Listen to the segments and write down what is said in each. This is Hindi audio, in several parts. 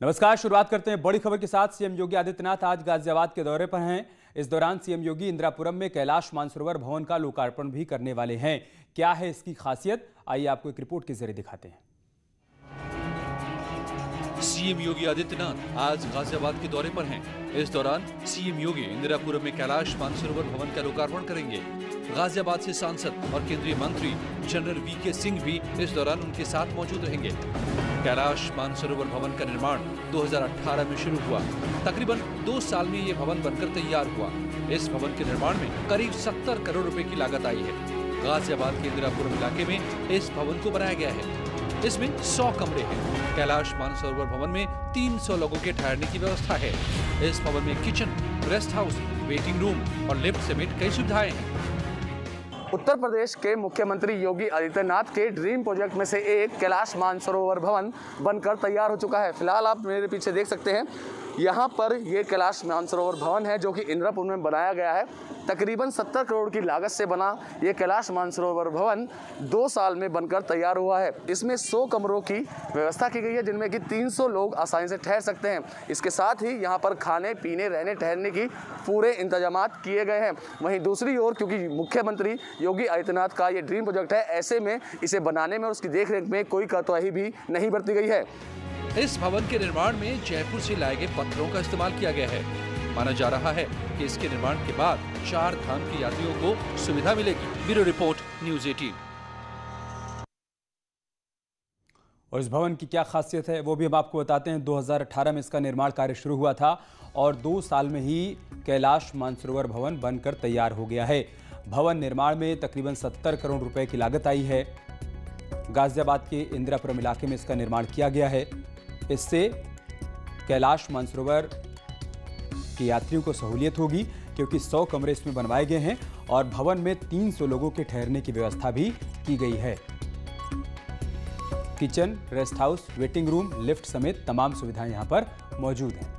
नमस्कार। शुरुआत करते हैं बड़ी खबर के साथ। सीएम योगी आदित्यनाथ आज गाजियाबाद के दौरे पर हैं। इस दौरान सीएम योगी इंदिरापुरम में कैलाश मानसरोवर भवन का लोकार्पण भी करने वाले हैं। क्या है इसकी खासियत, आइए आपको एक रिपोर्ट के जरिए दिखाते हैं। सीएम योगी आदित्यनाथ आज गाजियाबाद के दौरे पर हैं। इस दौरान सीएम योगी इंदिरापुरम में कैलाश मानसरोवर भवन का लोकार्पण करेंगे। गाजियाबाद से सांसद और केंद्रीय मंत्री जनरल वीके सिंह भी इस दौरान उनके साथ मौजूद रहेंगे। कैलाश मानसरोवर भवन का निर्माण 2018 में शुरू हुआ। तकरीबन 2 साल में ये भवन बनकर तैयार हुआ। इस भवन के निर्माण में करीब 70 करोड़ रुपए की लागत आई है। गाजियाबाद के इंदिरापुरम इलाके में इस भवन को बनाया गया है। इसमें 100 कमरे हैं। कैलाश मानसरोवर भवन में 300 लोगों के ठहरने की व्यवस्था है। इस भवन में kitchen, rest house, waiting room और लिफ्ट समेत कई सुविधाएं हैं। उत्तर प्रदेश के मुख्यमंत्री योगी आदित्यनाथ के ड्रीम प्रोजेक्ट में से एक कैलाश मानसरोवर भवन बनकर तैयार हो चुका है। फिलहाल आप मेरे पीछे देख सकते हैं, यहाँ पर ये कैलाश मानसरोवर भवन है जो कि इंदिरापुरम में बनाया गया है। तकरीबन 70 करोड़ की लागत से बना ये कैलाश मानसरोवर भवन 2 साल में बनकर तैयार हुआ है। इसमें 100 कमरों की व्यवस्था की गई है जिनमें कि 300 लोग आसानी से ठहर सकते हैं। इसके साथ ही यहाँ पर खाने पीने रहने ठहरने की पूरे इंतजामात किए गए हैं। वहीं दूसरी ओर क्योंकि मुख्यमंत्री योगी आदित्यनाथ का ये ड्रीम प्रोजेक्ट है, ऐसे में इसे बनाने में और उसकी देखरेख में कोई कोताही भी नहीं बरती गई है। इस भवन के निर्माण में जयपुर से लाए गए पत्थरों का इस्तेमाल किया गया है। माना जा रहा है कि इसके निर्माण के बाद 4 धाम के यात्रियों को सुविधा मिलेगी। Bureau report, news 18। और इस भवन की क्या खासियत है वो भी हम आपको बताते हैं। 2018 में इसका निर्माण कार्य शुरू हुआ था और 2 साल में ही कैलाश मानसरोवर भवन बनकर तैयार हो गया है। भवन निर्माण में तकरीबन 70 करोड़ रुपए की लागत आई है। गाजियाबाद के इंदिरापुरम इलाके में इसका निर्माण किया गया है। इससे कैलाश मानसरोवर के यात्रियों को सहूलियत होगी क्योंकि 100 कमरे इसमें बनवाए गए हैं और भवन में 300 लोगों के ठहरने की व्यवस्था भी की गई है। Kitchen, rest house, waiting room, lift समेत तमाम सुविधाएं यहां पर मौजूद हैं।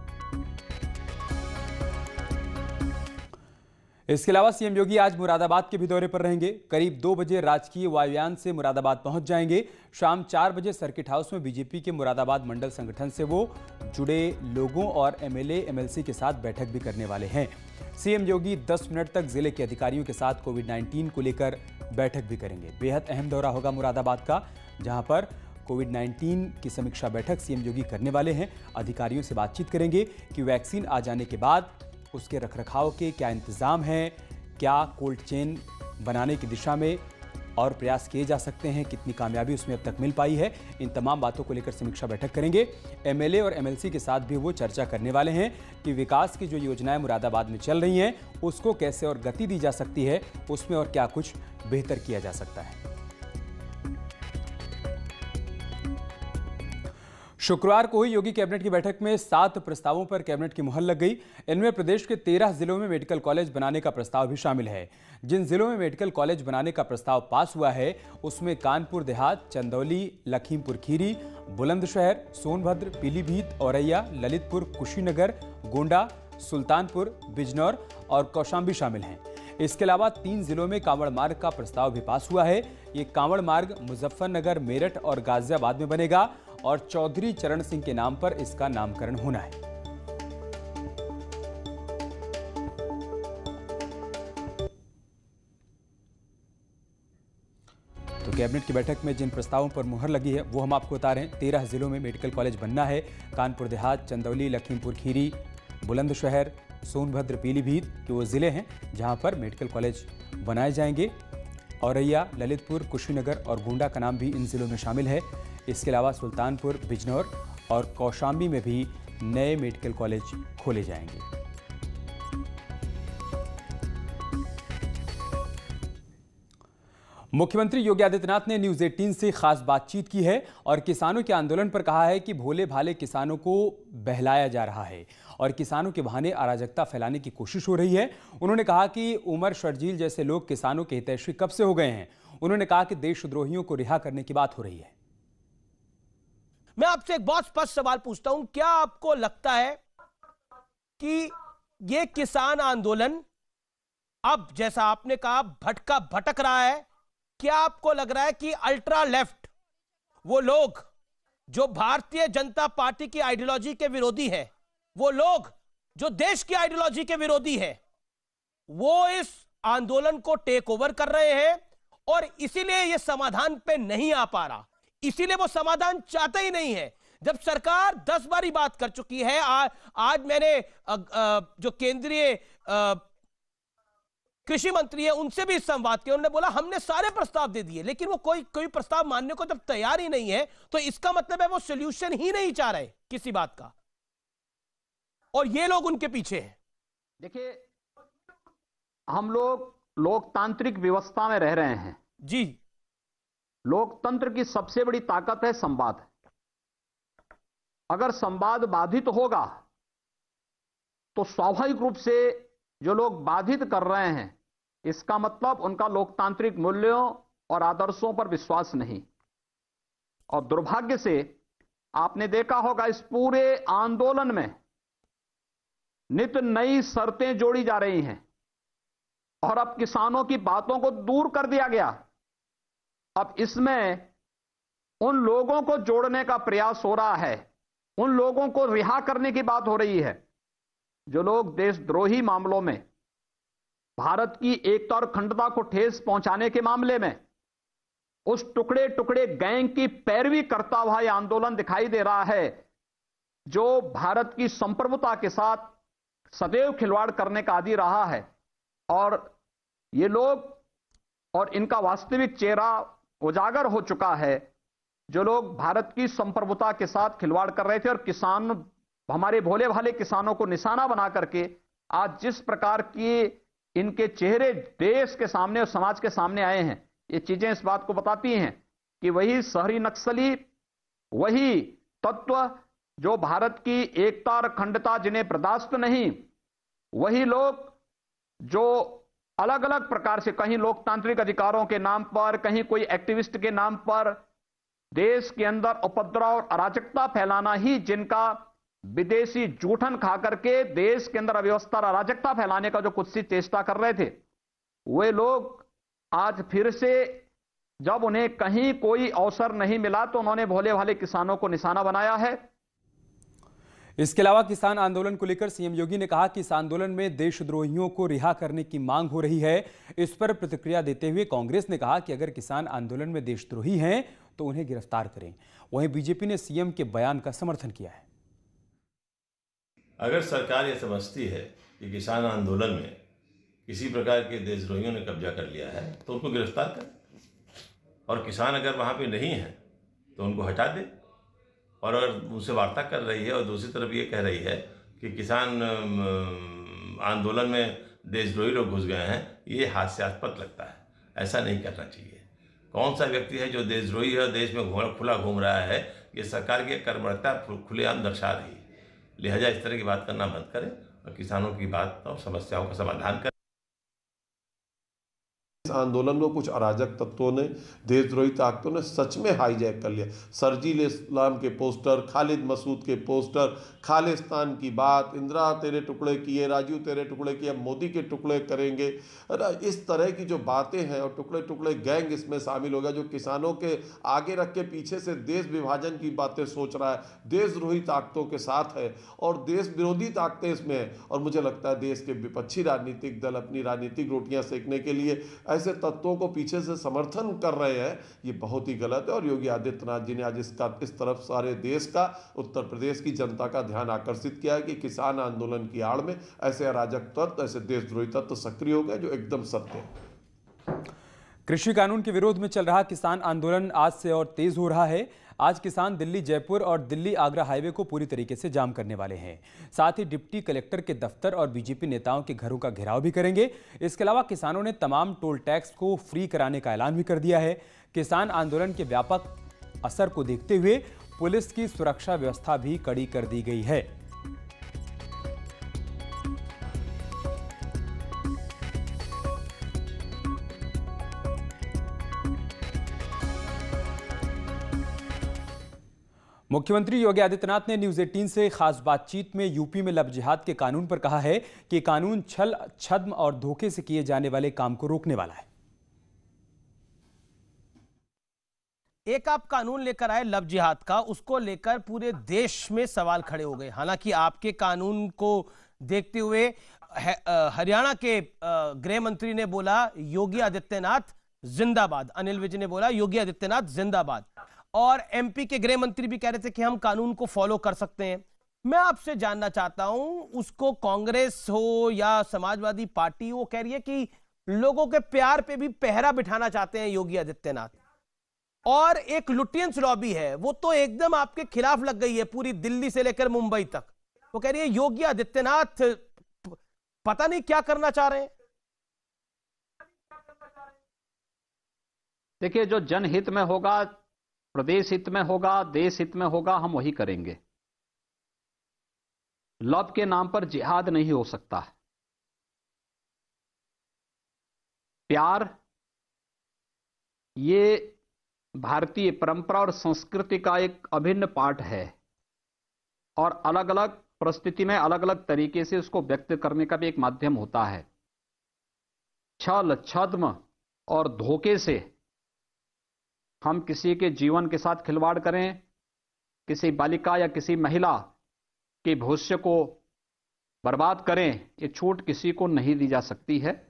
इसके अलावा सीएम योगी आज मुरादाबाद के भी दौरे पर रहेंगे। करीब 2 बजे राजकीय वायुयान से मुरादाबाद पहुंच जाएंगे। शाम 4 बजे सर्किट हाउस में बीजेपी के मुरादाबाद मंडल संगठन से वो जुड़े लोगों और एमएलए एमएलसी के साथ बैठक भी करने वाले हैं। सीएम योगी 10 मिनट तक जिले के अधिकारियों के साथ कोविड-19 को लेकर बैठक भी करेंगे। बेहद अहम दौरा होगा मुरादाबाद का, जहां पर कोविड-19 की समीक्षा बैठक सीएम योगी करने वाले हैं। अधिकारियों से बातचीत करेंगे कि वैक्सीन आ जाने के बाद उसके रखरखाव के क्या इंतजाम हैं, क्या कोल्ड चेन बनाने की दिशा में और प्रयास किए जा सकते हैं, कितनी कामयाबी उसमें अब तक मिल पाई है। इन तमाम बातों को लेकर समीक्षा बैठक करेंगे। एमएलए और एमएलसी के साथ भी वो चर्चा करने वाले हैं कि विकास की जो योजनाएं मुरादाबाद में चल रही हैं उसको कैसे और गति दी जा सकती है, उसमें और क्या कुछ बेहतर किया जा सकता है। शुक्रवार को हुई योगी कैबिनेट की बैठक में 7 प्रस्तावों पर कैबिनेट की मुहर लग गई। इनमें प्रदेश के 13 जिलों में मेडिकल कॉलेज बनाने का प्रस्ताव भी शामिल है। जिन जिलों में मेडिकल कॉलेज बनाने का प्रस्ताव पास हुआ है उसमें कानपुर देहात, चंदौली, लखीमपुर खीरी, बुलंदशहर, सोनभद्र, पीलीभीत, औरैया, ललितपुर, कुशीनगर, गोंडा, सुल्तानपुर, बिजनौर और कौशाम्बी शामिल हैं। इसके अलावा 3 जिलों में कांवड़ मार्ग का प्रस्ताव भी पास हुआ है। ये कांवड़ मार्ग मुजफ्फरनगर, मेरठ और गाजियाबाद में बनेगा और चौधरी चरण सिंह के नाम पर इसका नामकरण होना है। तो कैबिनेट की बैठक में जिन प्रस्तावों पर मुहर लगी है वो हम आपको बता रहे हैं। 13 जिलों में मेडिकल कॉलेज बनना है। कानपुर देहात, चंदौली, लखीमपुर खीरी, बुलंदशहर, सोनभद्र, पीलीभीत के वो जिले हैं जहां पर मेडिकल कॉलेज बनाए जाएंगे। औरैया, ललितपुर, कुशीनगर और गोंडा का नाम भी इन जिलों में शामिल है। इसके अलावा सुल्तानपुर, बिजनौर और कौशाम्बी में भी नए मेडिकल कॉलेज खोले जाएंगे। मुख्यमंत्री योगी आदित्यनाथ ने न्यूज़ 18 से खास बातचीत की है और किसानों के आंदोलन पर कहा है कि भोले भाले किसानों को बहलाया जा रहा है और किसानों के बहाने अराजकता फैलाने की कोशिश हो रही है। उन्होंने कहा कि उमर शर्जील जैसे लोग किसानों के हितैषी कब से हो गए हैं। उन्होंने कहा कि देशद्रोहियों को रिहा करने की बात हो रही है। मैं आपसे एक बहुत स्पष्ट सवाल पूछता हूं, क्या आपको लगता है कि ये किसान आंदोलन अब जैसा आपने कहा भटक रहा है? क्या आपको लग रहा है कि अल्ट्रा लेफ्ट वो लोग जो भारतीय जनता पार्टी की आइडियोलॉजी के विरोधी है, वो लोग जो देश की आइडियोलॉजी के विरोधी है, वो इस आंदोलन को टेक ओवर कर रहे हैं और इसीलिए ये समाधान पे नहीं आ पा रहा, इसीलिए वो समाधान चाहते ही नहीं है। जब सरकार 10 बार बात कर चुकी है, आज मैंने जो केंद्रीय कृषि मंत्री है उनसे भी संवाद किया, उन्होंने बोला हमने सारे प्रस्ताव दे दिए, लेकिन वो कोई प्रस्ताव मानने को जब तैयार ही नहीं है तो इसका मतलब है वो सोल्यूशन ही नहीं चाह रहे किसी बात का, और ये लोग उनके पीछे हैं। देखिए, हम लोग लोकतांत्रिक व्यवस्था में रह रहे हैं जी। लोकतंत्र की सबसे बड़ी ताकत है संवाद। अगर संवाद बाधित होगा तो स्वाभाविक रूप से जो लोग बाधित कर रहे हैं, इसका मतलब उनका लोकतांत्रिक मूल्यों और आदर्शों पर विश्वास नहीं। और दुर्भाग्य से आपने देखा होगा इस पूरे आंदोलन में नित नई शर्तें जोड़ी जा रही हैं और अब किसानों की बातों को दूर कर दिया गया। अब इसमें उन लोगों को जोड़ने का प्रयास हो रहा है, उन लोगों को रिहा करने की बात हो रही है जो लोग देशद्रोही मामलों में, भारत की एकता और अखंडता को ठेस पहुंचाने के मामले में उस टुकड़े टुकड़े गैंग की पैरवी करता हुआ यह आंदोलन दिखाई दे रहा है, जो भारत की संप्रभुता के साथ सदैव खिलवाड़ करने का आदी रहा है। और ये लोग और इनका वास्तविक चेहरा उजागर हो चुका है, जो लोग भारत की संप्रभुता के साथ खिलवाड़ कर रहे थे और किसान, हमारे भोले भाले किसानों को निशाना बना करके आज जिस प्रकार की इनके चेहरे देश के सामने और समाज के सामने आए हैं, ये चीजें इस बात को बताती हैं कि वही शहरी नक्सली, वही तत्व जो भारत की एकता और अखंडता जिन्हें बर्दाश्त नहीं, वही लोग जो अलग अलग प्रकार से कहीं लोकतांत्रिक अधिकारों के नाम पर, कहीं कोई एक्टिविस्ट के नाम पर देश के अंदर उपद्रव और अराजकता फैलाना ही जिनका विदेशी जूठन खा करके देश के अंदर अव्यवस्था और अराजकता फैलाने का जो कुत्सित चेष्टा कर रहे थे, वे लोग आज फिर से जब उन्हें कहीं कोई अवसर नहीं मिला तो उन्होंने भोले भाले किसानों को निशाना बनाया है। इसके अलावा किसान आंदोलन को लेकर सीएम योगी ने कहा कि इस आंदोलन में देशद्रोहियों को रिहा करने की मांग हो रही है। इस पर प्रतिक्रिया देते हुए कांग्रेस ने कहा कि अगर किसान आंदोलन में देशद्रोही हैं तो उन्हें गिरफ्तार करें। वहीं बीजेपी ने सीएम के बयान का समर्थन किया है। अगर सरकार यह समझती है कि किसान आंदोलन में किसी प्रकार के देशद्रोहियों ने कब्जा कर लिया है तो उनको गिरफ्तार करें, और किसान अगर वहाँ पे नहीं है तो उनको हटा दे। और अगर उनसे वार्ता कर रही है और दूसरी तरफ ये कह रही है कि किसान आंदोलन में देशद्रोही लोग घुस गए हैं, ये हास्यास्पद लगता है। ऐसा नहीं करना चाहिए। कौन सा व्यक्ति है जो देशद्रोही है, देश में खुला घूम रहा है, ये सरकार की कर्मठता खुलेआम दर्शा रही है। लिहाजा इस तरह की बात करना बंद करें और किसानों की बात और समस्याओं का समाधान करें। इस आंदोलन को कुछ अराजक तत्वों ने, देशद्रोही ताकतों ने सच में हाईजैक कर लिया। सरजील इस्लाम के पोस्टर, खालिद मसूद के पोस्टर, खालिस्तान की बात, इंदिरा तेरे टुकड़े किए, राजू तेरे टुकड़े किए, मोदी के टुकड़े करेंगे, इस तरह की जो बातें हैं, और टुकड़े टुकड़े गैंग इसमें शामिल हो गया जो किसानों के आगे रख के पीछे से देश विभाजन की बातें सोच रहा है, देशद्रोही ताकतों के साथ है और देश विरोधी ताकतें इसमें हैं। और मुझे लगता है देश के विपक्षी राजनीतिक दल अपनी राजनीतिक रोटियां सेकने के लिए ऐसे तत्वों को पीछे से समर्थन कर रहे हैं। ये बहुत ही गलत है और योगी आदित्यनाथ जी ने आज इस तरफ सारे देश का, उत्तर प्रदेश की जनता का ध्यान आकर्षित किया है कि किसान आंदोलन की आड़ में ऐसे अराजक तत्व, ऐसे देशद्रोही तत्व सक्रिय हो गए, जो एकदम सत्य है। कृषि कानून के विरोध में चल रहा किसान आंदोलन आज से और तेज हो रहा है। आज किसान दिल्ली जयपुर और दिल्ली आगरा हाईवे को पूरी तरीके से जाम करने वाले हैं। साथ ही डिप्टी कलेक्टर के दफ्तर और बीजेपी नेताओं के घरों का घेराव भी करेंगे। इसके अलावा किसानों ने तमाम टोल टैक्स को फ्री कराने का ऐलान भी कर दिया है। किसान आंदोलन के व्यापक असर को देखते हुए पुलिस की सुरक्षा व्यवस्था भी कड़ी कर दी गई है। मुख्यमंत्री योगी आदित्यनाथ ने न्यूज 18 से खास बातचीत में यूपी में लव जिहाद के कानून पर कहा है कि कानून छल, छद्म और धोखे से किए जाने वाले काम को रोकने वाला है। एक आप कानून लेकर आए लव जिहाद का, उसको लेकर पूरे देश में सवाल खड़े हो गए। हालांकि आपके कानून को देखते हुए हरियाणा के गृह मंत्री ने बोला योगी आदित्यनाथ जिंदाबाद, अनिल विज ने बोला योगी आदित्यनाथ जिंदाबाद, और एमपी के गृह मंत्री भी कह रहे थे कि हम कानून को फॉलो कर सकते हैं। मैं आपसे जानना चाहता हूं, उसको कांग्रेस हो या समाजवादी पार्टी, वो कह रही है कि लोगों के प्यार पे भी पहरा बिठाना चाहते हैं योगी आदित्यनाथ, और एक लुटियंस लॉबी है वो तो एकदम आपके खिलाफ लग गई है, पूरी दिल्ली से लेकर मुंबई तक। वो कह रही है योगी आदित्यनाथ पता नहीं क्या करना चाह रहे हैं। देखिए, जो जनहित में होगा, प्रदेश हित में होगा, देश हित में होगा, हम वही करेंगे। लव के नाम पर जिहाद नहीं हो सकता। प्यार ये भारतीय परंपरा और संस्कृति का एक अभिन्न पार्ट है, और अलग अलग परिस्थिति में अलग अलग तरीके से उसको व्यक्त करने का भी एक माध्यम होता है। छल, छद्म और धोखे से हम किसी के जीवन के साथ खिलवाड़ करें, किसी बालिका या किसी महिला के भविष्य को बर्बाद करें, ये छूट किसी को नहीं दी जा सकती है।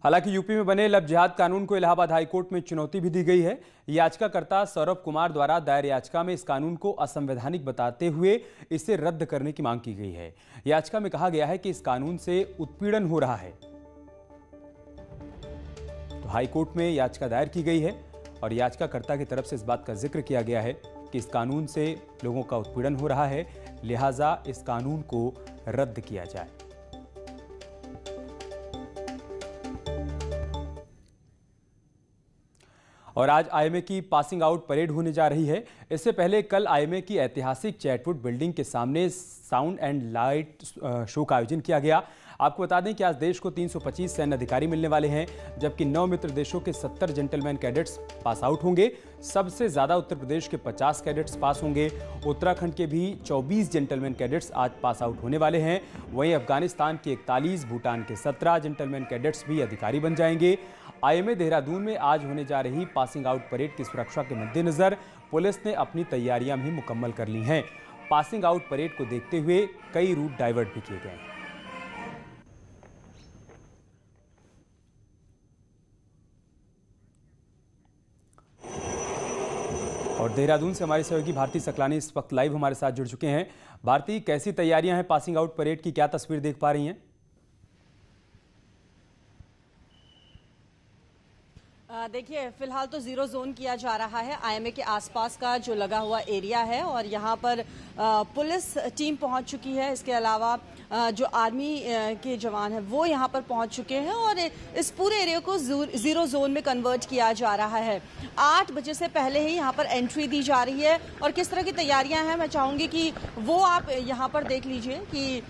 हालांकि यूपी में बने लव जिहाद कानून को इलाहाबाद हाईकोर्ट में चुनौती भी दी गई है। याचिकाकर्ता सौरभ कुमार द्वारा दायर याचिका में इस कानून को असंवैधानिक बताते हुए इसे रद्द करने की मांग की गई है। याचिका में कहा गया है कि इस कानून से उत्पीड़न हो रहा है। तो हाईकोर्ट में याचिका दायर की गई है और याचिकाकर्ता की तरफ से इस बात का जिक्र किया गया है कि इस कानून से लोगों का उत्पीड़न हो रहा है, लिहाजा इस कानून को रद्द किया जाए। और आज आईएमए की पासिंग आउट परेड होने जा रही है। इससे पहले कल आईएमए की ऐतिहासिक चैटवुड बिल्डिंग के सामने साउंड एंड लाइट शो का आयोजन किया गया। आपको बता दें कि आज देश को 325 सैन्य अधिकारी मिलने वाले हैं, जबकि 9 मित्र देशों के 70 जेंटलमैन कैडेट्स पास आउट होंगे। सबसे ज्यादा उत्तर प्रदेश के 50 कैडेट्स पास होंगे। उत्तराखंड के भी 24 जेंटलमैन कैडेट्स आज पास आउट होने वाले हैं। वहीं अफगानिस्तान के 41, भूटान के 17 जेंटलमैन कैडेट्स भी अधिकारी बन जाएंगे। आईएमए देहरादून में आज होने जा रही पासिंग आउट परेड की सुरक्षा के मद्देनजर पुलिस ने अपनी तैयारियां भी मुकम्मल कर ली हैं। पासिंग आउट परेड को देखते हुए कई रूट डाइवर्ट भी किए गए हैं। और देहरादून से हमारे सहयोगी भारती सकलानी इस वक्त लाइव हमारे साथ जुड़ चुके हैं। भारती, कैसी तैयारियां हैं पासिंग आउट परेड की, क्या तस्वीर देख पा रही हैं? देखिए, फिलहाल तो जीरो जोन किया जा रहा है आईएमए के आसपास का जो लगा हुआ एरिया है, और यहाँ पर पुलिस टीम पहुँच चुकी है। इसके अलावा जो आर्मी के जवान हैं वो यहाँ पर पहुँच चुके हैं, और इस पूरे एरिया को जीरो जोन में कन्वर्ट किया जा रहा है। 8 बजे से पहले ही यहाँ पर एंट्री दी जा रही है, और किस तरह की तैयारियां हैं मैं चाहूँगी कि वो आप यहाँ पर देख लीजिए कि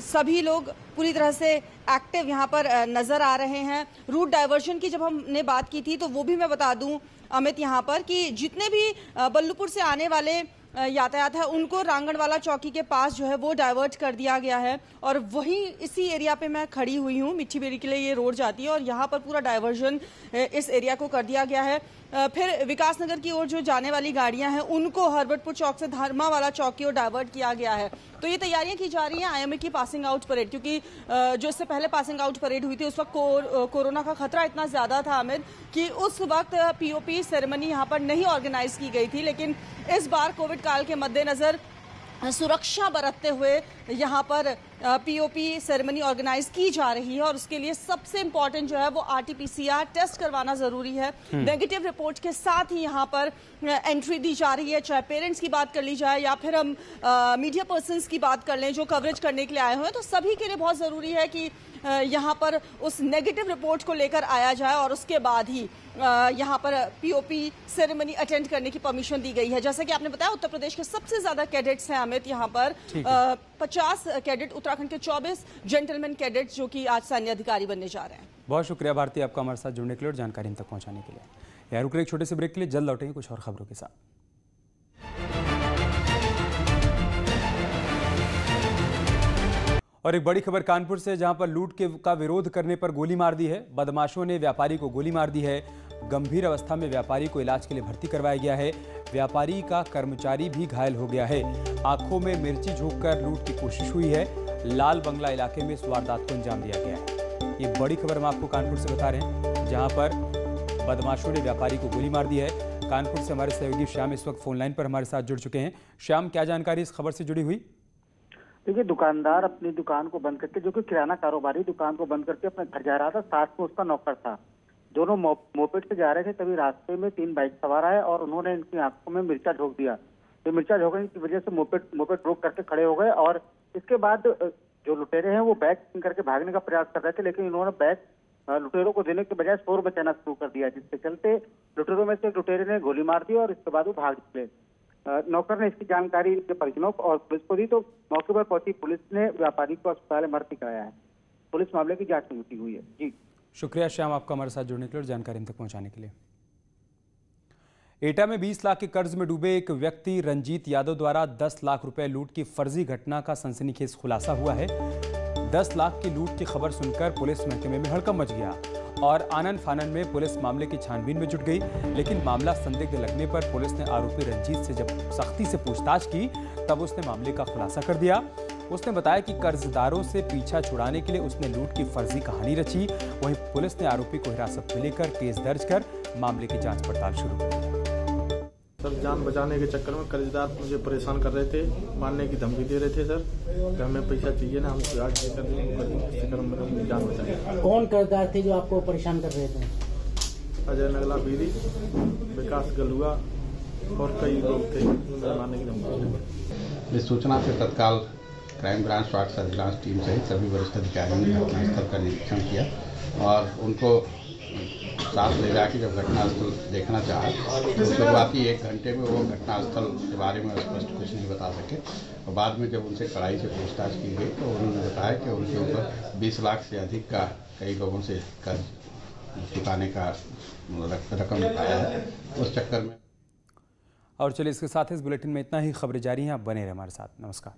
सभी लोग पूरी तरह से एक्टिव यहाँ पर नजर आ रहे हैं। रूट डाइवर्जन की जब हमने बात की थी तो वो भी मैं बता दूं अमित यहाँ पर कि जितने भी बल्लूपुर से आने वाले यातायात है उनको रांगणवाला चौकी के पास जो है वो डाइवर्ट कर दिया गया है, और वहीं इसी एरिया पे मैं खड़ी हुई हूँ। मिट्टी बेरी के लिए ये रोड जाती है और यहाँ पर पूरा डाइवर्जन इस एरिया को कर दिया गया है। फिर विकास नगर की ओर जो जाने वाली गाड़ियां हैं उनको हरबटपुर चौक से धर्मावाला चौक की ओर डाइवर्ट किया गया है। तो ये तैयारियां की जा रही हैं आईएमए की पासिंग आउट परेड, क्योंकि जो इससे पहले पासिंग आउट परेड हुई थी उस वक्त कोरोना का खतरा इतना ज्यादा था अमित कि उस वक्त पीओपी सेरेमनी यहाँ पर नहीं ऑर्गेनाइज की गई थी। लेकिन इस बार कोविड काल के मद्देनजर सुरक्षा बरतते हुए यहाँ पर पीओपी सेरेमनी ऑर्गेनाइज की जा रही है, और उसके लिए सबसे इंपॉर्टेंट जो है वो आरटीपीसीआर टेस्ट करवाना जरूरी है। नेगेटिव रिपोर्ट के साथ ही यहाँ पर एंट्री दी जा रही है, चाहे पेरेंट्स की बात कर ली जाए या फिर हम मीडिया पर्सन्स की बात कर लें जो कवरेज करने के लिए आए हुए हैं, तो सभी के लिए बहुत जरूरी है कि यहाँ पर उस नेगेटिव रिपोर्ट को लेकर आया जाए, और उसके बाद ही यहाँ पर पीओपी सेरेमनी अटेंड करने की परमिशन दी गई है। जैसा कि आपने बताया उत्तर प्रदेश के सबसे ज्यादा कैडेट्स हैं अमित यहाँ पर 50 कैडेट, उत्तराखंड के 24 जेंटलमैन कैडेट्स जो कि आज सैन्य अधिकारी बनने जा रहे हैं। बहुत शुक्रिया भारती आपका हमारे साथ जुड़ने के लिए और जानकारी हम तक पहुंचाने के लिए। यहाँ रुक रहे एक छोटे से ब्रेक के लिए, जल्द लौटेंगे कुछ और खबरों के साथ। और एक बड़ी खबर कानपुर से, जहां पर लूट का विरोध करने पर गोली मार दी है। बदमाशों ने व्यापारी को गोली मार दी है। गंभीर अवस्था में व्यापारी को इलाज के लिए भर्ती करवाया गया है। व्यापारी का कर्मचारी भी घायल हो गया है। आंखों में मिर्ची झोंककर लूट की कोशिश हुई है। लाल बंगला इलाके में इस वारदात को अंजाम दिया गया है। ये बड़ी खबर हम आपको कानपुर से बता रहे हैं, जहां पर बदमाशों ने व्यापारी को गोली मार दी है। कानपुर से हमारे सहयोगी श्याम इस वक्त फोन लाइन पर हमारे साथ जुड़ चुके हैं। श्याम, क्या जानकारी इस खबर से जुड़ी हुई? देखिए, दुकानदार अपनी दुकान को बंद करके, जो कि किराना कारोबारी दुकान को बंद करके अपने घर जा रहा था, साथ में उसका नौकर था। दोनों मोपेड से जा रहे थे, तभी रास्ते में 3 बाइक सवार आए और उन्होंने इनकी आंखों में मिर्चा झोंक दिया। तो मिर्चा झोंकने की वजह से मोपेड रोक करके खड़े हो गए और इसके बाद जो लुटेरे हैं वो बैग करके भागने का प्रयास कर रहे थे, लेकिन इन्होंने बैग लुटेरों को देने के बजाय शोर मचाना शुरू कर दिया, जिसके चलते लुटेरों में से एक लुटेरे ने गोली मार दी और इसके बाद वो भाग निकले। नौकर ने इसकी जानकारी इसके परिजनों और पुलिस को दी, तो मौके पर पहुंची पुलिस ने व्यापारी को अस्पताल में भर्ती कराया है। पुलिस मामले की जांच में जुटी हुई है। जी शुक्रिया श्याम, आपका हमारे साथ जुड़ने के लिए और जानकारी हम तक पहुंचाने के लिए। एटा में 20 लाख के कर्ज में डूबे एक व्यक्ति रंजीत यादव द्वारा 10 लाख रुपए लूट की फर्जी घटना का सनसनीखेज खुलासा हुआ है। 10 लाख की लूट की खबर सुनकर पुलिस महकमे में हड़कंप मच गया और आनन फानन में पुलिस मामले की छानबीन में जुट गई। लेकिन मामला संदिग्ध लगने पर पुलिस ने आरोपी रंजीत से जब सख्ती से पूछताछ की, तब उसने मामले का खुलासा कर दिया। उसने बताया कि कर्जदारों से पीछा छुड़ाने के लिए उसने लूट की फर्जी कहानी रची। वहीं पुलिस ने आरोपी को हिरासत में लेकर केस दर्ज कर मामले की जांच पड़ताल शुरू कर दी। सर, जान बचाने के चक्कर में कर्जदार मुझे परेशान कर रहे थे, मारने की धमकी दे रहे थे सर, कि हमें पैसा चाहिए ना, हम आज जान बचाएंगे। कौन कर्जदार थे जो आपको परेशान कर रहे थे? अजय नगला बीरी, विकास गलुआ और कई लोग थे मारने की धमकी। इस सूचना से तत्काल क्राइम ब्रांच स्वाट सर्विलांस टीम सहित सभी वरिष्ठ अधिकारियों ने घटनास्थल का निरीक्षण किया और उनको साथ ले जाकर जब घटनास्थल देखना चाहा तो शुरुआती 1 घंटे में वो घटनास्थल के बारे में स्पष्ट कुछ नहीं बता सके और बाद में जब उनसे कड़ाई से पूछताछ की गई तो उन्होंने बताया कि उनके ऊपर 20 लाख से अधिक का कई लोगों से कर्ज चुकाने का रकम पाया है। उस चक्कर में और चलिए, इसके साथ इस बुलेटिन में इतना ही। खबरें जारी हैं, आप बने रहे हमारे साथ। नमस्कार।